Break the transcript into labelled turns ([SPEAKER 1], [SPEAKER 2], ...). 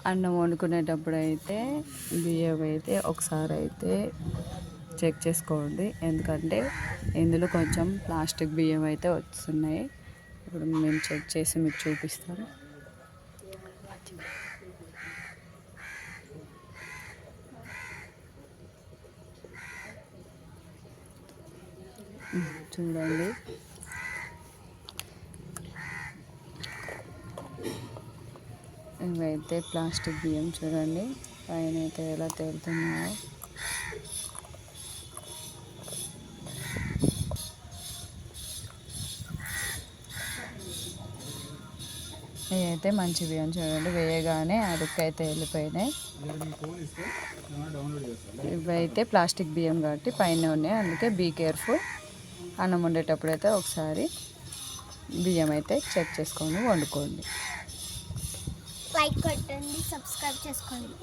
[SPEAKER 1] అన్నం వండుకునేటప్పుడు అయితే బియ్యం అయితే ఒకసారి అయితే చెక్ చేసుకోండి, ఎందుకంటే ఇందులో కొంచెం ప్లాస్టిక్ బియ్యం అయితే వస్తున్నాయి. ఇప్పుడు మేము చెక్ చేసి మీకు చూపిస్తాను. చూడండి, ఇవైతే ప్లాస్టిక్ బియ్యం. చూడండి పైన అయితే ఎలా తేలుతున్నాయో. ఇవైతే మంచి బియ్యం. చూడండి వేయగానే అడుక్కైతే వెళ్ళిపోయినాయి. ఇవైతే ప్లాస్టిక్ బియ్యం కాబట్టి పైన ఉన్నాయి, అందుకే బీ కేర్ఫుల్. అన్నం వండేటప్పుడు అయితే ఒకసారి బియ్యం అయితే చెక్ చేసుకొని వండుకోండి.
[SPEAKER 2] లైక్ కొట్టండి, సబ్స్క్రైబ్ చేసుకోండి.